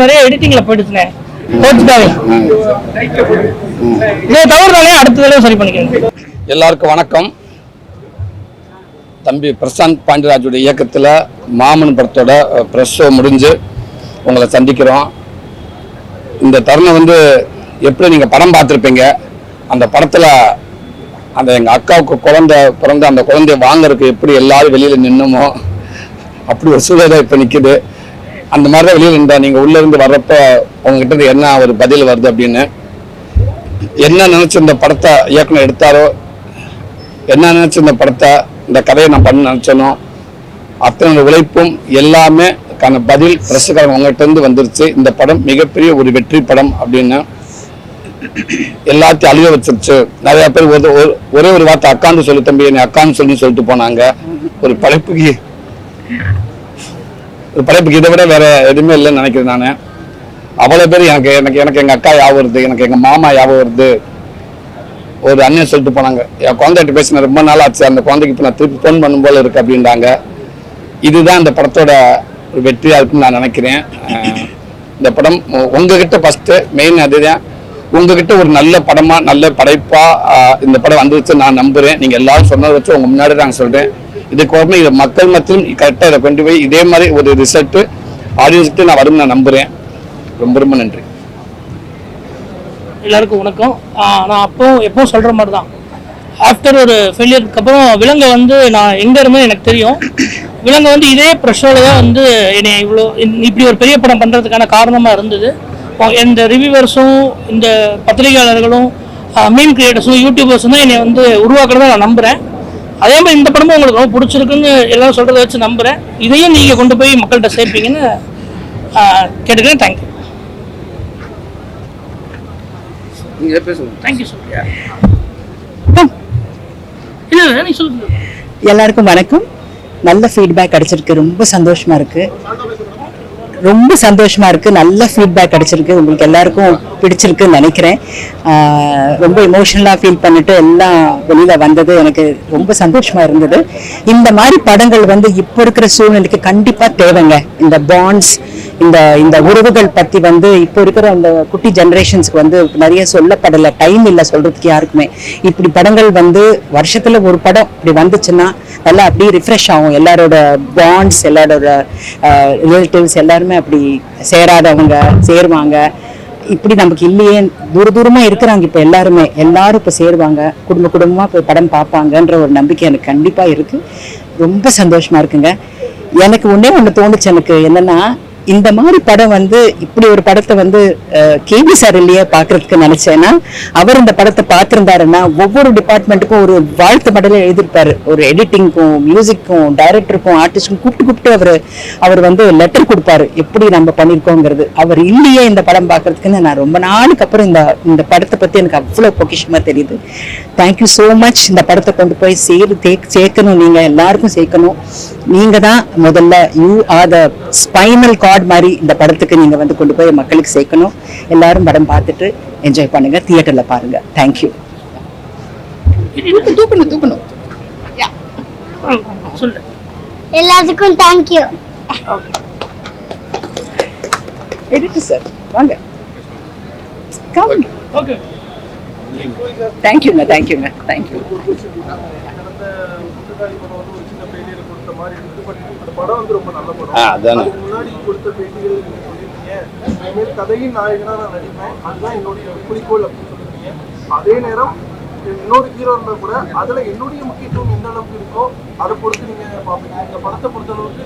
நிறைய எடிட்டிங்ல போயிடுச்சுனே இதை தவிர்த்தாலே அடுத்த தடவை சரி பண்ணிக்கணும். எல்லாருக்கும் வணக்கம். தம்பி பிரசாந்த் பாண்டியராஜுடைய இயக்கத்தில் மாமன் படத்தோட ப்ரெஸ் ஷோ முடிஞ்சு உங்களை சந்திக்கிறோம். இந்த தருணம் எப்படி நீங்கள் படம் பார்த்துருப்பீங்க. அந்த படத்தில் அந்த எங்கள் அக்காவுக்கு குழந்தை பிறந்த அந்த குழந்தைய வாங்கறதுக்கு எப்படி எல்லாரும் வெளியில் நின்னுமோ அப்படி ஒரு சூழலை இப்போ நிற்குது. அந்த மாதிரி தான் வெளியில் இருந்தால் நீங்கள் உள்ளேருந்து வர்றப்போ உங்ககிட்ட என்ன ஒரு பதில் வருது அப்படின்னு என்ன நினச்சி இந்த படத்தை இயக்குனர் எடுத்தாரோ, என்ன நினச்சி இந்த படத்தை இந்த கதையை நான் பண்ண நினச்சேனோ அத்தனை உழைப்பும் எல்லாமே பதில் பிரசுக்காரங்க உங்கள்கிட்ட வந்துருச்சு. இந்த படம் மிகப்பெரிய ஒரு வெற்றி படம் அப்படின்னு எல்லாத்தையும் அழுக வச்சிருச்சு. நிறைய பேர் ஒரே ஒரு வார்த்தை அக்கான்னு சொல்லி தம்பி என்னை அக்கான்னு சொல்லிட்டு போனாங்க. ஒரு படைப்புக்கு இதை விட வேற எதுவுமே இல்லைன்னு நினைக்கிறேன். நான் அவ்வளோ பேர் எனக்கு எங்கள் அக்கா ஞாபகம் வருது, எனக்கு எங்கள் மாமா ஞாபகம் வருது. ஒரு அண்ணன் சொல்லிட்டு போனாங்க, என் குழந்தைகிட்ட பேசின ரொம்ப நாள் ஆச்சு, அந்த குழந்தைக்கு இப்போ நான் திருப்பி ஃபோன் பண்ணும் போல இருக்கு அப்படின்றாங்க. இதுதான் இந்த படத்தோட ஒரு வெற்றியாக இருக்குன்னு நான் நினைக்கிறேன். இந்த படம் உங்ககிட்ட ஃபஸ்ட்டு மெயின் அதுதான். உங்ககிட்ட ஒரு நல்ல படமா நல்ல படைப்பா இந்த படம் வந்துருச்சு நான் நம்புறேன். நீங்கள் எல்லாரும் சொன்னதை வச்சு உங்க முன்னாடி நாங்கள் சொல்கிறேன். இதுக்கு இதை மக்கள் மத்தியும் கரெக்டாக இதை கொண்டு போய் இதே மாதிரி ஒரு ரிசல்ட்டு ஆடியன்ஸ்க்கு நான் வரும்னு நான் நம்புகிறேன். ரொம்ப ரொம்ப நன்றி. எல்லாருக்கும் வணக்கம். நான் எப்போ சொல்கிற மாதிரி தான், ஆஃப்டர் ஒரு ஃபெயிலியருக்கு அப்புறம் விலங்கை நான் எங்கே இருந்தேன் எனக்கு தெரியும். விலங்கை இதே ப்ரெஷரில் தான் என்னை இப்படி ஒரு பெரிய படம் பண்ணுறதுக்கான காரணமாக இருந்தது. இந்த ரிவ்யூவர்ஸும் இந்த பத்திரிகையாளர்களும் மீன் கிரியேட்டர்ஸும் யூடியூபர்ஸும் தான் என்னை உருவாக்குறதா நான் நம்புகிறேன். அதே மாதிரி இந்த படமும் உங்களுக்கு ரொம்ப பிடிச்சிருக்குன்னு எல்லாரும் சொல்கிறத வச்சு நம்புகிறேன். இதையும் நீங்கள் கொண்டு போய் மக்கள்கிட்ட சேர்ப்பீங்கன்னு கேட்டுக்கிறேன். தேங்க்யூ. தேங்க்யூ சொல்லுங்க. இல்லை நீ சொல்லுங்க. எல்லாருக்கும் வணக்கம். நல்ல ஃபீட்பேக் கிடைச்சிருக்கு, ரொம்ப சந்தோஷமா இருக்கு. நல்ல ஃபீட்பேக் கிடைச்சிருக்கு. உங்களுக்கு எல்லாருக்கும் பிடிச்சிருக்குன்னு நினைக்கிறேன். ரொம்ப எமோஷனலாக ஃபீல் பண்ணிட்டு எல்லாம் வெளியில வந்தது எனக்கு ரொம்ப சந்தோஷமா இருந்தது. இந்த மாதிரி படங்கள் இப்போ இருக்கிற சூழ்நிலைக்கு கண்டிப்பா தேவைங்க. இந்த பாண்ட்ஸ், இந்த உறவுகள் பத்தி இப்போ இருக்கிற அந்த குட்டி ஜெனரேஷன்ஸ்க்கு நிறைய சொல்லப்படலை, டைம் இல்லை சொல்றதுக்கு யாருக்குமே. இப்படி படங்கள் வருஷத்துல ஒரு படம் இப்படி வந்துச்சுன்னா நல்லா அப்படியே ரிஃப்ரெஷ் ஆகும். எல்லாரோட பாண்ட்ஸ், எல்லாரோட ரிலேட்டிவ்ஸ் எல்லாருமே அப்படி சேராதவங்க சேருவாங்க. இப்படி நமக்கு இல்லையே, தூரமா இருக்கிறாங்க இப்ப எல்லாரும் இப்ப சேருவாங்க, குடும்பமா போய் படம் பார்ப்பாங்கன்ற ஒரு நம்பிக்கை எனக்கு கண்டிப்பா இருக்கு. ரொம்ப சந்தோஷமா இருக்குங்க. எனக்கு ஒண்ணு தோணுச்சு. எனக்கு என்னன்னா, இந்த மாதிரி படம் இப்படி ஒரு படத்தை கேபி சார் இல்லையே பாக்குறதுக்கு நினைச்சேன்னா, அவர் இந்த படத்தை பார்த்திருந்தாருன்னா ஒவ்வொரு டிபார்ட்மெண்ட்டுக்கும் ஒரு வாழ்த்து மடல எழுதியிருப்பாரு. ஒரு எடிட்டிங்க்கும், மியூசிக்கும், டைரக்டருக்கும், ஆர்டிஸ்டுக்கும் கூப்பிட்டு அவர் லெட்டர் கொடுப்பாரு எப்படி நம்ம பண்ணிருக்கோங்கிறது. அவர் இல்லையே இந்த படம் பாக்குறதுக்குன்னு நான் ரொம்ப நாளுக்கு அப்புறம் இந்த படத்தை பத்தி எனக்கு அவ்வளவு பொக்கிஷமா தெரியுது. Thank you so much. இந்த படத்தை கொண்டு போய் சேர்க்கணும், நீங்க எல்லாருக்கும் சேர்க்கணும். நீங்க தான் முதல்ல, you are the spinal cord மாதிரி இந்த படத்துக்கு நீங்க கொண்டு போய் மக்களுக்கு சேர்க்கணும். எல்லாரும் படம் பார்த்துட்டு என்ஜாய் பண்ணுங்க, தியேட்டர்ல பாருங்க. தேங்க்யூ. தூக்கணும் எல்லாத்துக்கும் தேங்க்யூ. எடிட்டர் சார் வாங்க. ஓகே. தேங்க்யூங்க. தேங்க்யூ. கதையின் நாயகனா நான் நடிப்பேன், அதுதான் என்னுடைய குறிக்கோள் அப்படின்னு சொல்லிருக்கீங்க. அதே நேரம் இன்னொரு ஹீரோ இருந்தா கூட அதுல என்னுடைய முக்கியத்துவம் எந்த அளவுக்கு இருக்கோ அதை பொறுத்து நீங்க பாப்பீங்க. இந்த படத்தை பொறுத்த அளவுக்கு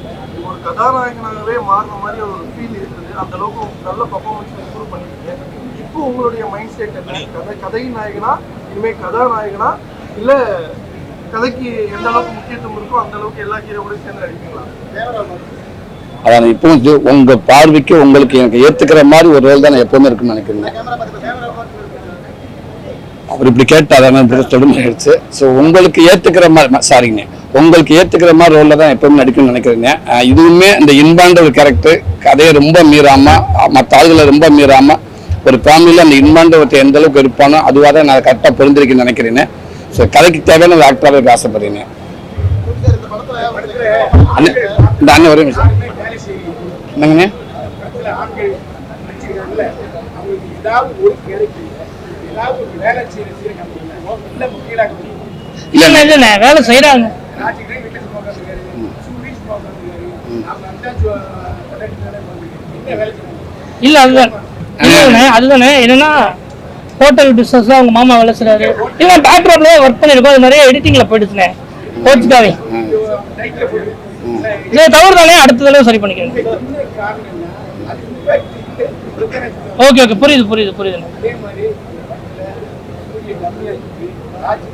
ஒரு கதாநாயகனாகவே மாறின மாதிரி ஒரு ஃபீல் இருக்குது. அந்த அளவுக்கு நல்ல பர்ஃபார்மன்ஸ் இம்ப்ரூவ் பண்ணிருக்கீங்க. இப்போ உங்களுடைய மைண்ட் செட் என்ன? கதையின் நாயகனா, இனிமே கதாநாயகனா, இல்ல கதைக்கு எந்த அளவுக்கு முக்கியத்துவம் இருக்கோ அந்த அளவுக்கு எல்லா ஹீரோவோட சேர்ந்து நடிப்பீங்களா? அதான் இப்போ உங்க பார்வைக்கு உங்களுக்கு எனக்கு ஏத்துக்கிற மாதிரி ஒரு ரோல் தான் நான் எப்பவுமே இருக்குன்னு நினைக்கிறேன். அவர் இப்படி கேட்டாச்சு. ஸோ உங்களுக்கு ஏத்துக்கிற மாதிரி உங்களுக்கு ஏத்துக்கிற மாதிரி ரோல்ல தான் எப்பவுமே நடிக்கணும்னு நினைக்கிறேங்க. இதுவுமே இந்த இன்பாண்ட ஒரு கேரக்டர், கதையை ரொம்ப மீறாம, மற்ற ஆளுகளை ரொம்ப மீறாம, ஒரு ஃபேமிலியில அந்த இன்பாண்ட ஒருத்தர் எந்த அளவுக்கு இருப்பானோ அதுவாக தான் நான் கரெக்டாக பொருந்திருக்கேன்னு நினைக்கிறேன். ஸோ கதைக்கு தேவையான ஒரு ஆக்டராக ஆசைப்படுறீங்க. இந்த அண்ணன் ஒரே நிமிஷம் என்னங்கண்ணே? நடிச்சிருக்காங்கல்ல அவங்களுக்கு ஏதாவது ஒரு கேரக்டர் ஏதாவது ஒரு வேலை செய்யற சீரக இல்ல முக்கியடா இல்ல இல்ல வேலை செய்யறாங்க. ராஜிகிரே வீட்டுல சும்மா உட்காந்துருக்காரு, சுரீஷ் சும்மா உட்காந்துருக்காரு, அவங்க அந்த என்ன வேலை செய்யறாங்க? இல்ல அதுதானே என்னன்னா ஹோட்டல் பிசினஸ் அவங்க மாமா வேலை செய்றாரு. இல்ல பேக்ரவுண்ட்ல ஒர்க் பண்ணிருக்கோம். அது நிறைய எடிட்டிங்ல போயிடுச்சுனே கோச்சுக்காவே. டைட்டில் போட்டு இதை தவிர தானே அடுத்த தடவை சரி பண்ணிக்கணும். காரணம் என்ன அது இம்பாக்ட் இல்லை பிரச்சனை. ஓகே ஓகே புரியுது. அதே மாதிரி சூரிய கம்மியாகி ராஜி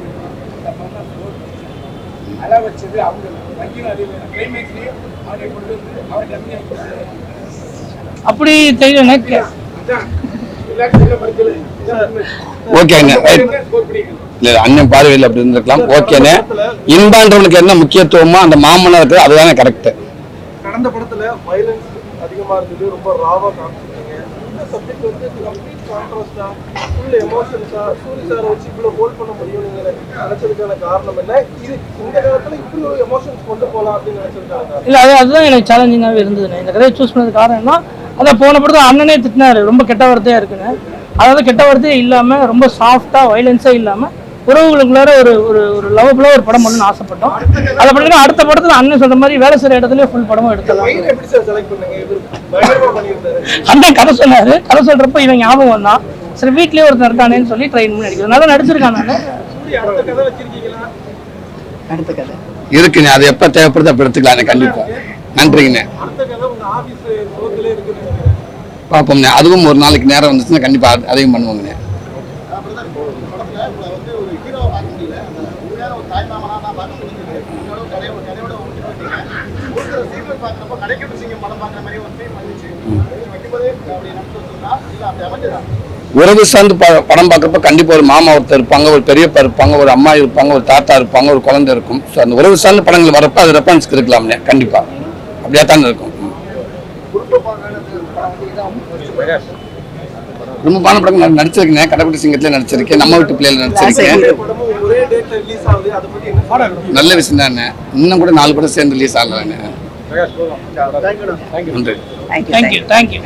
அலை வச்சது அவங்க வங்கியும் அதே கிளைமேக்ஸ்லேயே அவரை கொண்டு வந்து அவரை கம்மியாகி அப்படி தெரியல. அதான் எல்லாரும் சொல்ல படிக்கல ஓகேங்க ஸ்கோர் பண்ணிக்கலாம். இல்ல அண்ணன் பார்வையில் அப்படி இருந்திருக்கலாம். ஓகேண்ணே, இன்பான்றவனுக்கு என்ன முக்கியத்துவமோ அந்த மாமனா இருக்கு, அதுதானே கரெக்ட். கடந்த படத்துல வயலன்ஸ் அதிகமா இருந்தது, ரொம்ப ராவா காமிச்சிருக்கீங்க. இந்த சப்ஜெக்ட் வந்து கம்ப்ளீட் கான்ட்ராஸ்டா ஃபுல் எமோஷன்ஸா சூரி சாரை வச்சு இவ்வளவு ஹோல்ட் பண்ண முடியும் நீங்க நினைச்சதுக்கான காரணம் என்ன? இது இந்த காலத்துல இப்படி ஒரு எமோஷன்ஸ் கொண்டு போகலாம் அப்படின்னு நினைச்சிருக்காங்க. இல்ல அதுதான் எனக்கு சேலஞ்சிங்காகவே இருந்ததுண்ணே. இந்த கதையை சூஸ் பண்ணது காரணம் என்ன, அதான் போன படத்தை அண்ணனே திட்டினாரு ரொம்ப கெட்ட வார்த்தையா இருக்குன்னு. அதாவது கெட்ட வார்த்தையே இல்லாம ரொம்ப சாஃப்டா வயலன்ஸா இல்லாம உறவுகளுக்குள்ளார ஒரு ஒரு ஒரு லவபுளா ஒரு படம் பண்ணணும்னு ஆசைப்பட்டோம். அதை பார்த்தீங்கன்னா அடுத்த படத்துல அண்ணன் சொல்ற மாதிரி வேலை செய்யற இடத்துல ஃபுல் படமும் எடுக்கலாம். வயலை எப்படி சார் செலக்ட் பண்ணீங்க? இது பயங்கரமா பண்ணியிருந்தாரு. அண்ணன் கதை சொன்னாரு. கதை சொல்றப்ப இவன் ஞாபகம் தான். சரி வீட்லயே ஒருத்தர் இருக்கானேன்னு சொல்லி ட்ரெயின் பண்ணி அடிக்கிறது நல்லா நடிச்சிருக்கான். நான் சூரி அடுத்த கதை வச்சிருக்கீங்களா? அடுத்த கதை இருக்குண்ணே, அது எப்ப தேவைப்படுது அப்ப எடுத்துக்கலாண்ணே. கண்டிப்பா நன்றிங்கண்ணே. அடுத்த கதை உங்க ஆபீஸ் சோத்துல இருக்குன்னு நினைக்கிறேன். பார்ப்போம்ண்ணே, அதுவும் ஒரு நாளைக்கு நேரம் வந்துச்சுன்னா கண்டிப்பா அதையும் பண்ணுவோங்கண்ணே. உறவு சார்ந்து படம் பார்க்குறப்ப கண்டிப்பா ஒரு மாமா ஒருத்தர் இருப்பாங்க, ஒரு பெரியப்பா இருப்பாங்க, ஒரு அம்மா இருப்பாங்க, ஒரு தாத்தா இருப்பாங்க, ஒரு குழந்தை இருக்கும். ஸோ அந்த உறவு சார்ந்த படங்கள் வரப்ப அது ரெஃபரன்ஸ்க்கு இருக்கலாம்ண்ணே. கண்டிப்பா அப்படியே தான் இருக்கும். குடும்பமான படங்கள் நடிச்சிருக்கேன். கடவுள் சிங்கத்துல நடிச்சிருக்கேன், நம்ம வீட்டு பிள்ளைல நடிச்சிருக்கேன். படமும் ஒரே டேட்ல ரிலீஸ் ஆகுது. அதை பத்தி என்ன நல்ல விஷயம் தானே. இன்னும் கூட 4 படம் சேர்ந்து ரிலீஸ் ஆகலாண்ணே. நன்றி. தேங்க்யூ.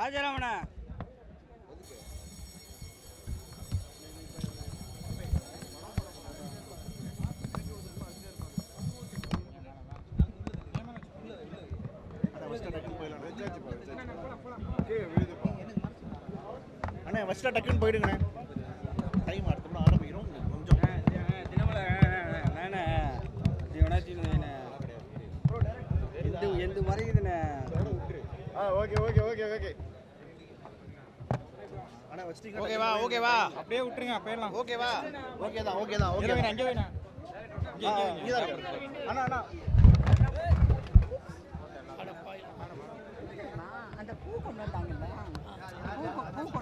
ராஜாராமண்ணா அண்ணா ஃபஸ்ட்டாக டக்குன்னு போயிடுங்கண்ணே டைம் அடுத்தோம்னா ஆரம்பிக்கிறோம் கொஞ்சம் தினமலை நானே எந்த மறைக்குதுண்ணே ஓகே ஓகே ஓகே ஓகே அண்ணா வச்சிட்டீங்க ஓகேவா அப்படியே விட்டுருங்க போயிடலாம் ஓகேவா ஓகே தான் ஓகே அங்கே வேணாம் இங்கே தான் அண்ணா அண்ணா அந்த பூ கொண்டு வந்தாங்கல்ல